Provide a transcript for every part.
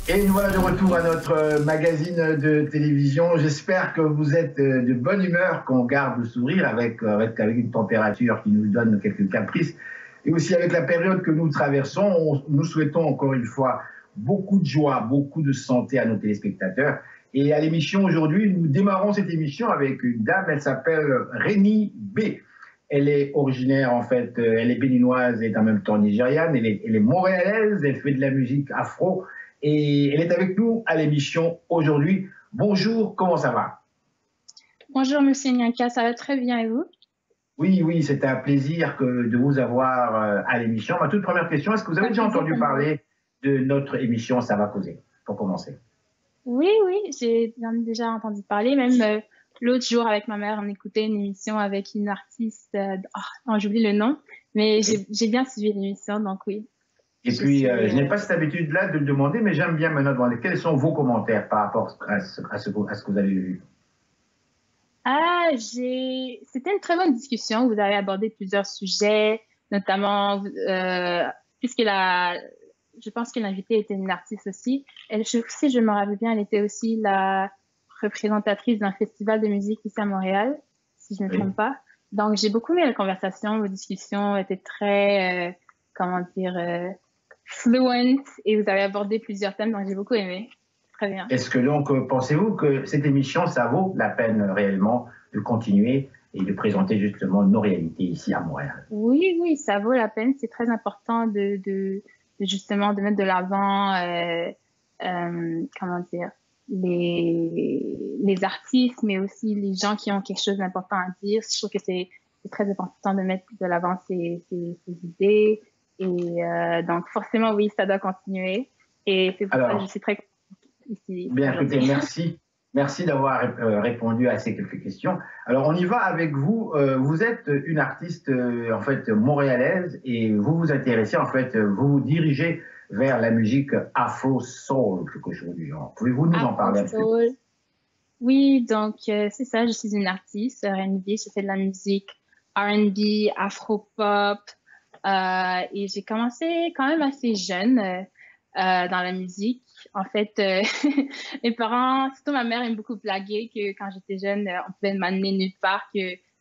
Et nous voilà de retour à notre magazine de télévision. J'espère que vous êtes de bonne humeur, qu'on garde le sourire avec une température qui nous donne quelques caprices. Et aussi avec la période que nous traversons, nous souhaitons encore une fois beaucoup de joie, beaucoup de santé à nos téléspectateurs. Et à l'émission aujourd'hui, nous démarrons cette émission avec une dame, elle s'appelle Rémi B. Elle est originaire, en fait, elle est béninoise et en même temps nigériane. Elle est montréalaise, elle fait de la musique afro. Et elle est avec nous à l'émission aujourd'hui. Bonjour, comment ça va? Bonjour, monsieur Nyanka, ça va très bien et vous? Oui, c'est un plaisir de vous avoir à l'émission. Ma toute première question, est-ce que vous avez déjà entendu parler de notre émission Ça va causer, pour commencer? Oui, j'en ai déjà entendu parler. Même l'autre jour, avec ma mère, on écoutait une émission avec une artiste. Non, j'oublie le nom, mais j'ai bien suivi l'émission, donc oui. Et puis, je n'ai pas cette habitude-là de le demander, mais j'aime bien maintenant demander quels sont vos commentaires par rapport à ce que vous avez vu. C'était une très bonne discussion. Vous avez abordé plusieurs sujets, notamment, je pense que l'invitée était une artiste aussi. Si je me rappelle bien, elle était aussi la représentatrice d'un festival de musique ici à Montréal, si je ne me trompe pas. Donc, j'ai beaucoup aimé la conversation. Vos discussions étaient très, fluent et vous avez abordé plusieurs thèmes, donc j'ai beaucoup aimé. Très bien. Est-ce que donc, pensez-vous que cette émission, ça vaut la peine réellement de continuer et de présenter justement nos réalités ici à Montréal? Oui, ça vaut la peine. C'est très important justement de mettre de l'avant, les artistes, mais aussi les gens qui ont quelque chose d'important à dire. Je trouve que c'est très important de mettre de l'avant ces idées. Et donc, forcément, oui, ça doit continuer. Et c'est pour ça que je suis très ici. Bien, écoutez, merci. Merci d'avoir répondu à ces quelques questions. Alors, on y va avec vous. Vous êtes une artiste, en fait, montréalaise et vous vous intéressez, en fait, vous vous dirigez vers la musique afro-soul, quelque chose du genre. Pouvez-vous nous en parler un peu? Oui, donc, c'est ça, je suis une artiste R&B. Je fais de la musique R&B, afro-pop. Et j'ai commencé quand même assez jeune dans la musique. En fait, mes parents, surtout ma mère, aime beaucoup blaguer que quand j'étais jeune, on pouvait m'amener nulle part, que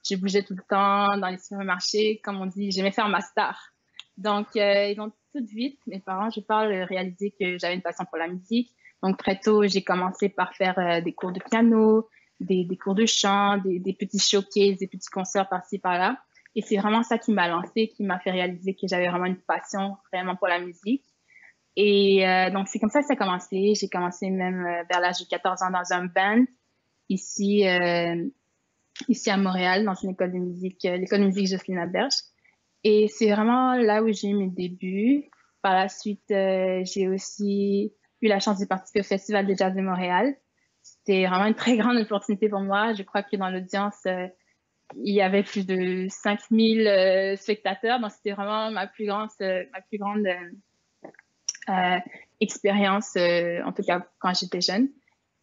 je bougeais tout le temps dans les supermarchés. Comme on dit, j'aimais faire ma star. Donc, ils ont tout de vite, mes parents, je parle, réalisé que j'avais une passion pour la musique. Donc, très tôt, j'ai commencé par faire des cours de piano, des cours de chant, des petits showcases, des petits concerts par-ci, par-là. Et c'est vraiment ça qui m'a lancée, qui m'a fait réaliser que j'avais vraiment une passion vraiment pour la musique. Et donc, c'est comme ça que ça a commencé. J'ai commencé même vers l'âge de 14 ans dans un band ici, ici à Montréal, dans une école de musique, l'école de musique Jocelyne Laberge. Et c'est vraiment là où j'ai eu mes débuts. Par la suite, j'ai aussi eu la chance de participer au Festival de jazz de Montréal. C'était vraiment une très grande opportunité pour moi. Je crois que dans l'audience, il y avait plus de 5000 spectateurs. Donc, c'était vraiment ma plus grande expérience, en tout cas quand j'étais jeune.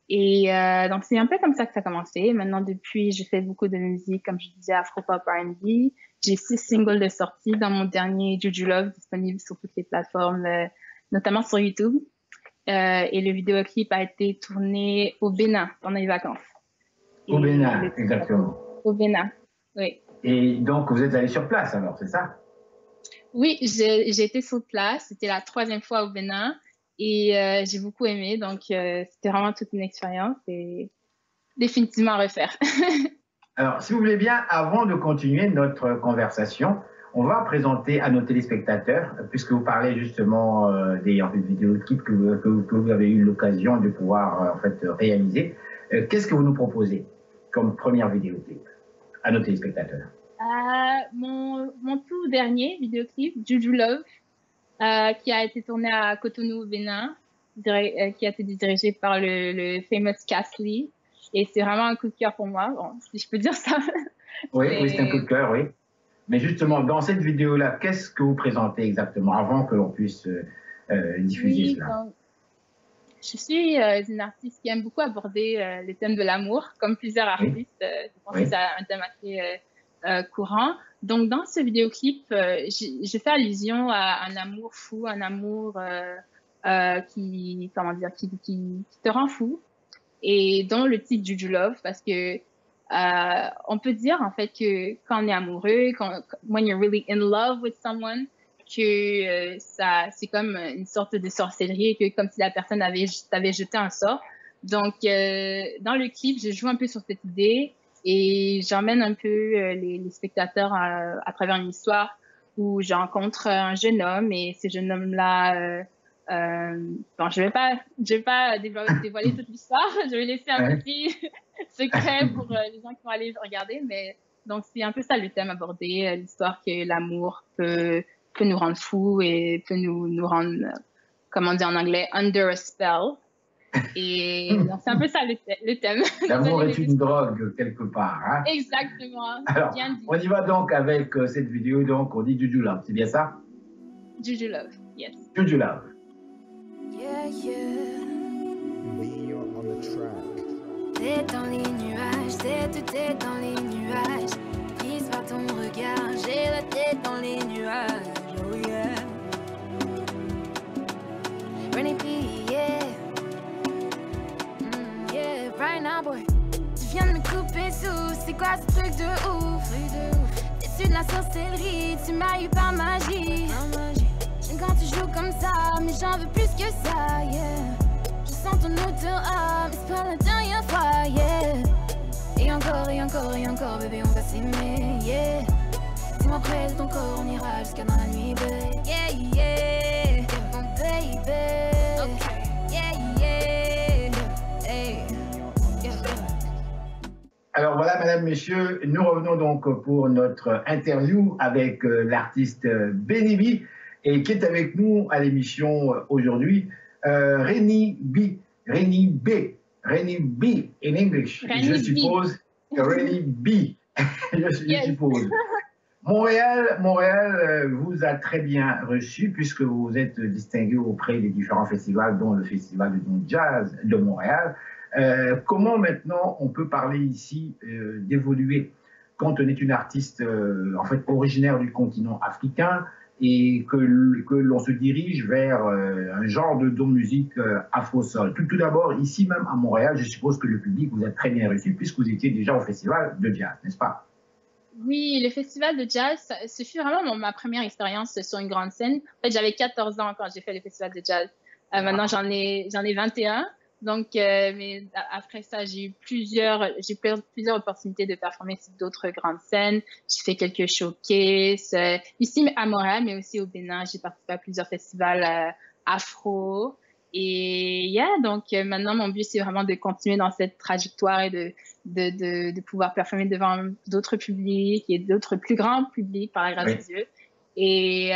Et donc, c'est un peu comme ça que ça a commencé. Maintenant, depuis, je fais beaucoup de musique, comme je disais, afro-pop, R&B. J'ai 6 singles de sortie dans mon dernier Juju Love, disponible sur toutes les plateformes, notamment sur YouTube. Et le vidéoclip a été tourné au Bénin pendant les vacances. Au Bénin, exactement. Au Bénin, oui. Et donc, vous êtes allé sur place alors, c'est ça? Oui, j'ai été sur place. C'était la 3e fois au Bénin et j'ai beaucoup aimé. Donc, c'était vraiment toute une expérience et définitivement à refaire. Alors, si vous voulez bien, avant de continuer notre conversation, on va présenter à nos téléspectateurs, puisque vous parlez justement des vidéoclips que vous avez eu l'occasion de pouvoir en fait, réaliser. Qu'est-ce que vous nous proposez comme première vidéoclip à nos téléspectateurs? Mon tout dernier vidéoclip, Juju Love, qui a été tourné à Cotonou au Bénin, qui a été dirigé par le famous Cass Lee. Et c'est vraiment un coup de cœur pour moi, bon, si je peux dire ça. Oui, c'est un coup de cœur, oui. Mais justement, dans cette vidéo-là, qu'est-ce que vous présentez exactement avant que l'on puisse diffuser cela? Donc, je suis une artiste qui aime beaucoup aborder les thèmes de l'amour, comme plusieurs artistes. Je pense que c'est un thème assez courant. Donc, dans ce vidéoclip, je fais allusion à un amour fou, un amour comment dire, qui te rend fou. Et dont le titre Juju Love, parce que on peut dire en fait que quand on est amoureux, when you're really in love with someone, que c'est comme une sorte de sorcellerie, que comme si la personne t'avait jeté un sort. Donc dans le clip, je joue un peu sur cette idée et j'emmène un peu les spectateurs à travers une histoire où je rencontre un jeune homme et ce jeune homme-là bon, je vais pas dévoiler toute l'histoire. Je vais laisser un Ouais. petit secret pour les gens qui vont aller regarder. Mais donc, c'est un peu ça le thème abordé, l'histoire que l'amour peut nous rendre fous et peut nous rendre, comment on dit en anglais, under a spell. Et donc, c'est un peu ça le thème. L'amour Désolée est une drogue quelque part. Hein. Exactement. Alors, Bien dit. on y va donc avec cette vidéo. Donc, on dit Juju Love, c'est bien ça? Juju Love, yes. Juju Love. Yeah, yeah. Be on the track. T'es dans les nuages, tout est dans les nuages. Prise par ton regard, j'ai la tête dans les nuages. Oh yeah. Rainy P, yeah. Yeah, right now, boy. Tu viens de me couper sous, c'est quoi ce truc de ouf? T'es de la sorcellerie, tu m'as eu par magie. J'aime quand tu joues comme ça, mais j'en veux plus que ça, yeah. Je sens ton odeur, mais c'est pas la dernière fois, yeah. Et encore, bébé, on va s'aimer, yeah. Dis-moi près de ton corps, on ira jusqu'à dans la nuit, baby. Yeah, yeah, mon baby. Okay. Yeah, yeah, hey. Yeah. Alors voilà, mesdames, messieurs, nous revenons donc pour notre interview avec l'artiste Benny B, et qui est avec nous à l'émission aujourd'hui, Rennie B in English, je suppose. Rennie B, je suppose. Montréal vous a très bien reçu puisque vous vous êtes distingué auprès des différents festivals, dont le Festival de Jazz de Montréal. Comment maintenant on peut parler ici d'évoluer quand on est une artiste en fait originaire du continent africain et que l'on se dirige vers un genre de musique afro-soul. Tout d'abord, ici même à Montréal, je suppose que le public vous a très bien reçu puisque vous étiez déjà au Festival de Jazz, n'est-ce pas? Oui, le festival de jazz, ce fut vraiment ma première expérience sur une grande scène. En fait, j'avais 14 ans quand j'ai fait le festival de jazz. Maintenant, j'en ai 21. Donc, mais après ça, j'ai eu plusieurs opportunités de performer sur d'autres grandes scènes. J'ai fait quelques showcases ici à Montréal, mais aussi au Bénin. J'ai participé à plusieurs festivals afro. Et donc maintenant, mon but, c'est vraiment de continuer dans cette trajectoire et de pouvoir performer devant d'autres publics et d'autres plus grands publics par la grâce de Dieu. Et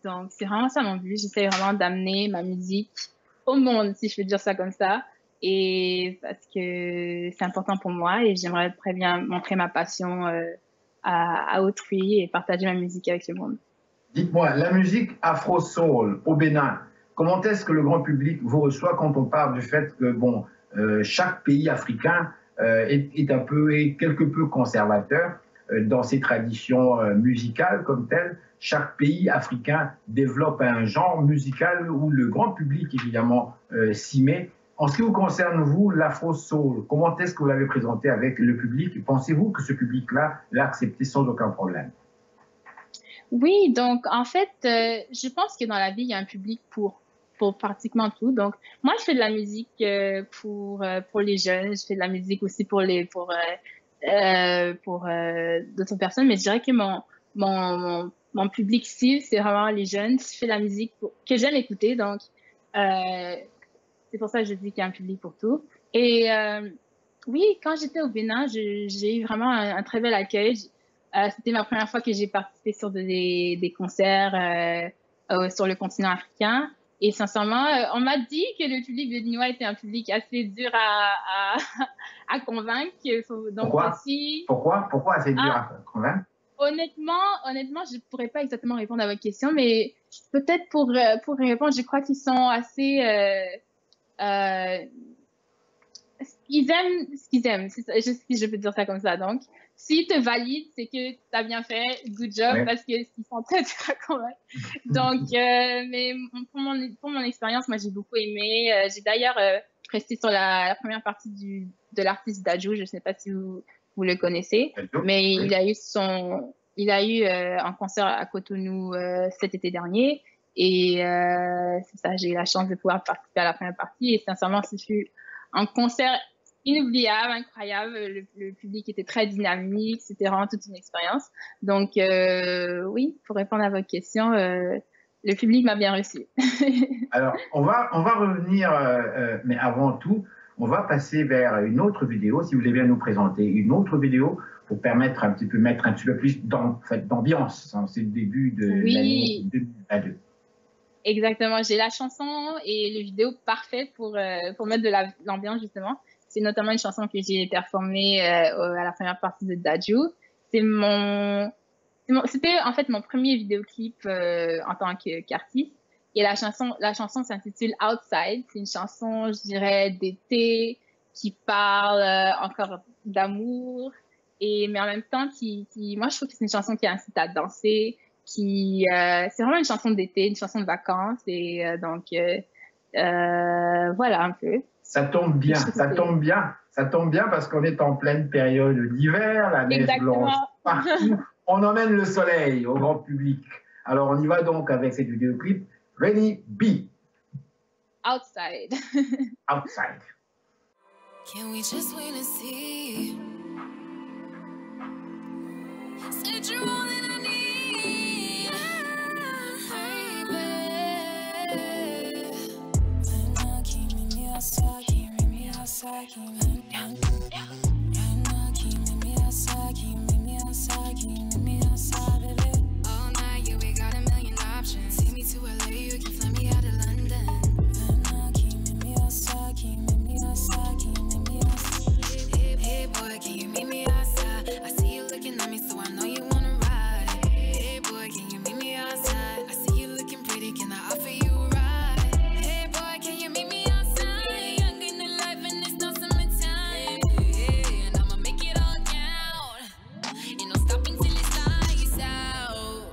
donc, c'est vraiment ça mon but. J'essaie vraiment d'amener ma musique au monde, si je peux dire ça comme ça. Et parce que c'est important pour moi et j'aimerais très bien montrer ma passion à autrui et partager ma musique avec le monde. Dites-moi, la musique afro-soul au Bénin, comment est-ce que le grand public vous reçoit quand on parle du fait que bon, chaque pays africain est quelque peu conservateur dans ses traditions musicales comme telles? Chaque pays africain développe un genre musical où le grand public, évidemment, s'y met. En ce qui vous concerne, vous, l'afro-soul, comment est-ce que vous l'avez présenté avec le public? Pensez-vous que ce public-là l'a accepté sans aucun problème? Oui, donc en fait, je pense que dans la vie, il y a un public pour pratiquement tout. Donc, moi, je fais de la musique pour les jeunes, je fais de la musique aussi pour d'autres personnes, mais je dirais que mon public cible, c'est vraiment les jeunes. Je fais de la musique que j'aime écouter, donc c'est pour ça que je dis qu'il y a un public pour tout. Et oui, quand j'étais au Bénin, j'ai eu vraiment un très bel accueil. C'était ma première fois que j'ai participé sur des concerts sur le continent africain. Et sincèrement, on m'a dit que le public béninois était un public assez dur à convaincre. Donc, Pourquoi assez dur à convaincre? Honnêtement, je pourrais pas exactement répondre à votre question, mais peut-être pour répondre, je crois qu'ils sont assez... ils aiment ce qu'ils aiment, si je peux dire ça comme ça. Donc, s'ils te valident, c'est que tu as bien fait, good job, Ouais. parce qu'ils sont très durs à convaincre. Donc, mais pour mon expérience, moi, j'ai beaucoup aimé. J'ai d'ailleurs resté sur la première partie de l'artiste Dadju. Je ne sais pas si vous le connaissez, mais Oui. il a eu un concert à Cotonou cet été dernier. Et c'est ça, j'ai eu la chance de pouvoir participer à la première partie. Et sincèrement, ce fut un concert inoubliable, incroyable. Le public était très dynamique. C'était vraiment toute une expérience. Donc, oui, pour répondre à votre question, le public m'a bien reçu. Alors, on va revenir, mais avant tout, on va passer vers une autre vidéo, si vous voulez bien nous présenter une autre vidéo pour permettre mettre un petit peu plus d'ambiance. C'est le début de l'année 2022. Exactement, j'ai la chanson et le vidéo parfait pour mettre de l'ambiance justement. C'est notamment une chanson que j'ai performée à la première partie de Dadju. C'était en fait mon premier vidéoclip en tant qu'artiste. Et la chanson s'intitule Outside. C'est une chanson, je dirais, d'été qui parle encore d'amour, mais en même temps moi je trouve que c'est une chanson qui incite à danser. C'est vraiment une chanson d'été, une chanson de vacances, et donc voilà un peu. Ça tombe bien, ça tombe bien parce qu'on est en pleine période d'hiver, la neige blanche partout, on emmène le soleil au grand public. Alors on y va donc avec cette vidéoclip, Rainy B. Outside. Outside. Can we just wait and see? Said you're all that I need, baby. Right now, can you meet me outside? Can you meet me outside? Can you meet me outside? Right now, can you meet me outside? Can you meet me outside? Can you meet me outside, baby? All night, yeah, we got a million options. Take me to LA, you can fly me out of London. Right now, can you meet me outside? Can you meet me outside? Can you meet me outside? Hey, boy, can you meet me outside? I see you looking at me, so I know you wanna ride. Hey, boy, can you meet me outside? I see you looking pretty, can I offer you a ride? Hey, boy, can you meet me outside? Young and alive, and it's not summertime. Yeah, and I'ma make it all count. Ain't no stopping till it's lights out.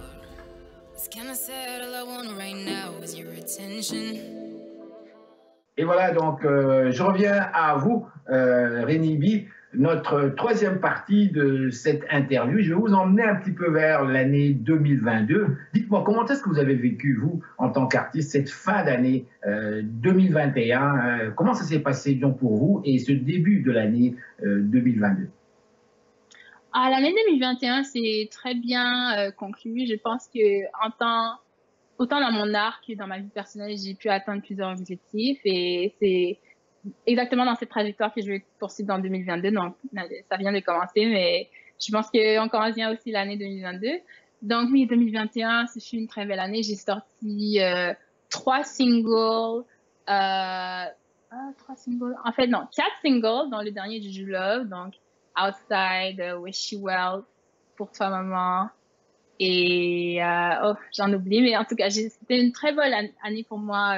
It's kinda sad, all I want right now is your attention. Et voilà, donc je reviens à vous, Rainy B, notre troisième partie de cette interview. Je vais vous emmener un petit peu vers l'année 2022. Dites-moi, comment est-ce que vous avez vécu, vous, en tant qu'artiste, cette fin d'année 2021 comment ça s'est passé donc, pour vous et ce début de l'année 2022? L'année 2021, c'est très bien conclu. Je pense que autant dans mon art que dans ma vie personnelle, j'ai pu atteindre plusieurs objectifs, et c'est exactement dans cette trajectoire que je vais poursuivre dans 2022. Donc, ça vient de commencer, mais je pense qu'on commence bien aussi l'année 2022. Donc, oui, 2021, ce fut une très belle année. J'ai sorti 3 singles. 3 singles. En fait, non, 4 singles dans le dernier Juju Love. Donc, Outside, Wish You Well, Pour toi, maman. Et j'en oublie, mais en tout cas, c'était une très bonne année pour moi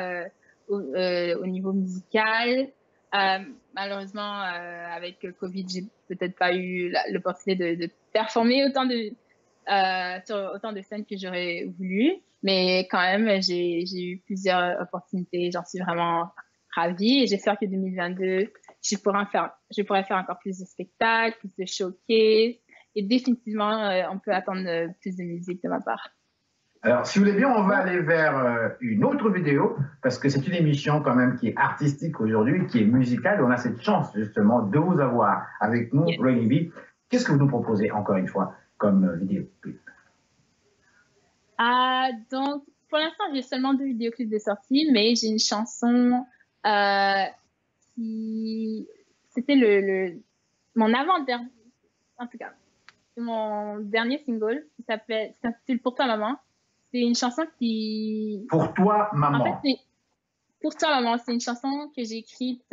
au niveau musical. Malheureusement, avec Covid, j'ai peut-être pas eu l'opportunité de performer sur autant de scènes que j'aurais voulu, mais quand même, j'ai eu plusieurs opportunités. J'en suis vraiment ravie, et j'espère que 2022, je pourrais faire encore plus de spectacles, plus de showcases. Et définitivement, on peut attendre plus de musique de ma part. Alors, si vous voulez bien, on va aller vers une autre vidéo, parce que c'est une émission quand même qui est artistique aujourd'hui, qui est musicale. On a cette chance justement de vous avoir avec nous, yes. Rainy B. Qu'est-ce que vous nous proposez encore une fois comme vidéoclip? Donc, pour l'instant, j'ai seulement 2 vidéoclips de sortie, mais j'ai une chanson c'était mon avant-dernier, en tout cas, mon dernier single qui s'intitule Pour toi, maman. C'est une chanson qui... Pour toi, maman. En fait, Pour toi, maman, c'est une chanson que j'ai écrite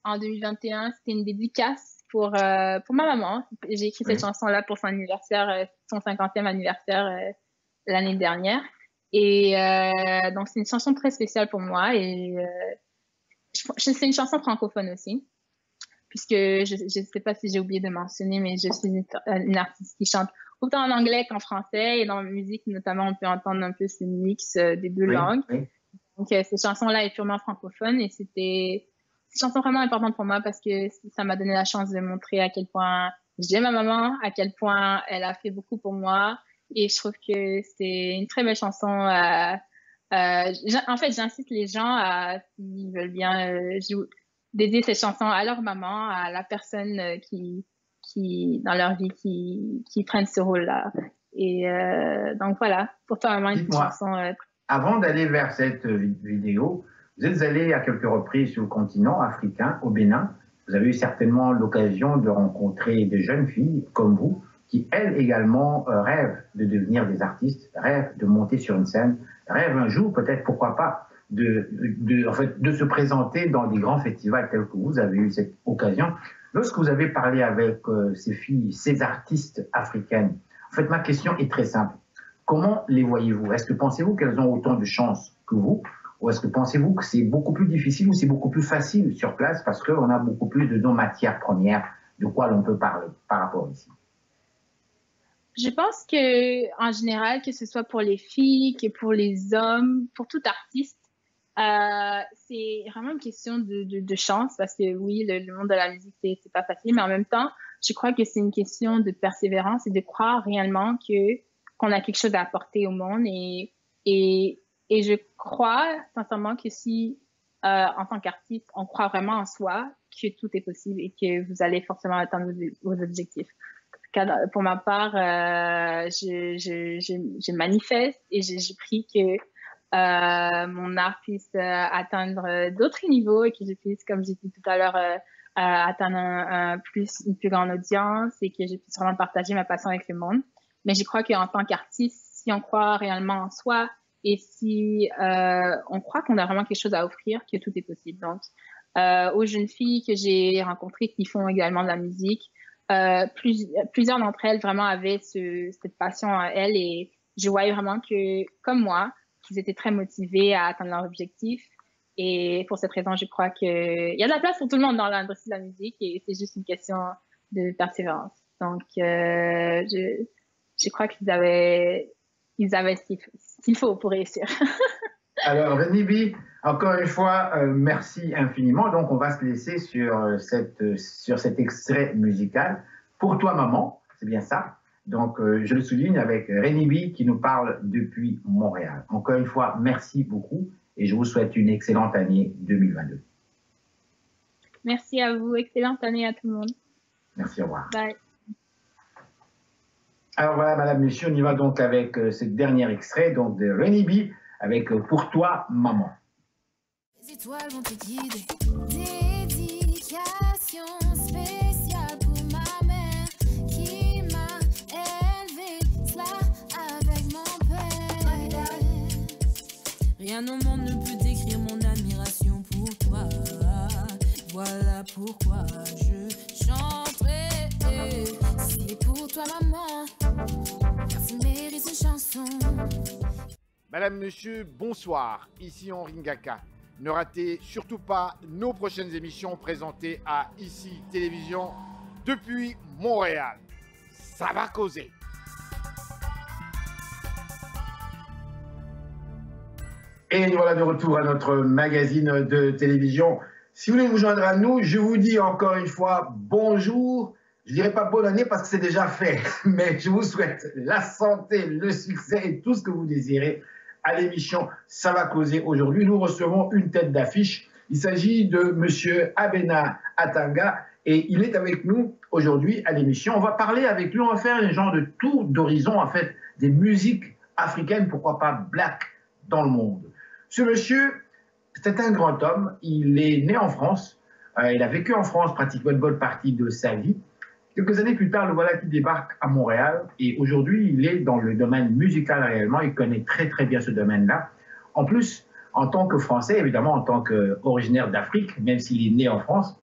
en 2021. C'était une dédicace pour ma maman. J'ai écrit cette chanson-là pour son anniversaire, son 50e anniversaire l'année dernière. Et donc, c'est une chanson très spéciale pour moi. Et c'est une chanson francophone aussi. puisque je ne sais pas si j'ai oublié de mentionner, mais je suis une artiste qui chante autant en anglais qu'en français. Et dans ma musique, notamment, on peut entendre un peu ce mix des deux langues. Oui. Donc, cette chanson-là est purement francophone et c'était une chanson vraiment importante pour moi parce que ça m'a donné la chance de montrer à quel point j'aime ma maman, à quel point elle a fait beaucoup pour moi. Et je trouve que c'est une très belle chanson. En fait, j'incite les gens à, s'ils veulent bien, dédier cette chanson à leur maman, à la personne qui dans leur vie, qui prennent ce rôle-là. Et donc voilà, pour toi, maman, c'est une chanson. Avant d'aller vers cette vidéo, vous êtes allé à quelques reprises sur le continent africain, au Bénin. Vous avez eu certainement l'occasion de rencontrer des jeunes filles comme vous, qui, elles également, rêvent de devenir des artistes, rêvent de monter sur une scène, rêvent un jour, peut-être, pourquoi pas, de se présenter dans des grands festivals tels que vous avez eu cette occasion. Lorsque vous avez parlé avec ces filles, ces artistes africaines, en fait, ma question est très simple. Comment les voyez-vous? Est-ce que pensez-vous qu'elles ont autant de chances que vous? Ou est-ce que pensez-vous que c'est beaucoup plus difficile ou c'est beaucoup plus facile sur place parce qu'on a beaucoup plus de nos matières premières de quoi l'on peut parler par rapport ici? Je pense que, en général, que ce soit pour les filles, que pour les hommes, pour tout artiste, c'est vraiment une question de chance parce que oui, le monde de la musique, c'est pas facile, mais en même temps, je crois que c'est une question de persévérance et de croire réellement qu'on a quelque chose à apporter au monde et je crois sincèrement que si, en tant qu'artiste, on croit vraiment en soi, que tout est possible et que vous allez forcément atteindre vos objectifs. Pour ma part, je manifeste et je prie que mon art puisse atteindre d'autres niveaux et que je puisse, comme j'ai dit tout à l'heure, atteindre une plus grande audience et que je puisse vraiment partager ma passion avec le monde. Mais je crois qu'en tant qu'artiste, si on croit réellement en soi et si on croit qu'on a vraiment quelque chose à offrir, que tout est possible. Donc, aux jeunes filles que j'ai rencontrées qui font également de la musique, plusieurs d'entre elles vraiment avaient cette passion en elles et je voyais vraiment que, comme moi, qu'ils étaient très motivés à atteindre leur objectif. Et pour cette raison, je crois qu'il y a de la place pour tout le monde dans l'industrie de la musique et c'est juste une question de persévérance. Donc, je crois qu'ils avaient ce qu'il faut pour réussir. Alors, Renibi, encore une fois, merci infiniment. Donc, on va se laisser sur cet extrait musical. Pour toi, maman, c'est bien ça. Donc, je le souligne avec Renibi qui nous parle depuis Montréal. Encore une fois, merci beaucoup et je vous souhaite une excellente année 2022. Merci à vous. Excellente année à tout le monde. Merci, au revoir. Bye. Alors voilà, madame, monsieur, on y va donc avec ce dernier extrait donc de Renibi avec Pour toi, maman. Les étoiles vont te guider. Dédication spéciale pour ma mère qui m'a élevé, cela avec mon père. Rien au monde ne peut décrire mon admiration pour toi. Voilà pourquoi je chanterai. C'est pour toi, maman, car tu mérites une chanson. Madame, monsieur, bonsoir. Ici Henri Ngaka. Ne ratez surtout pas nos prochaines émissions présentées à ICI Télévision depuis Montréal. Ça va causer. Et nous voilà de retour à notre magazine de télévision. Si vous voulez vous joindre à nous, je vous dis encore une fois bonjour. Je ne dirais pas bonne année parce que c'est déjà fait, mais je vous souhaite la santé, le succès et tout ce que vous désirez à l'émission Ça va causer. Aujourd'hui, nous recevons une tête d'affiche. Il s'agit de M. Abena Atanga et il est avec nous aujourd'hui à l'émission. On va parler avec lui, on va faire un genre de tour d'horizon en fait des musiques africaines, pourquoi pas black dans le monde. Ce monsieur, c'est un grand homme, il est né en France, il a vécu en France pratiquement une bonne partie de sa vie. Quelques années plus tard, le voilà qui débarque à Montréal et aujourd'hui, il est dans le domaine musical réellement. Il connaît très très bien ce domaine-là. En plus, en tant que Français, évidemment, en tant qu'originaire d'Afrique, même s'il est né en France,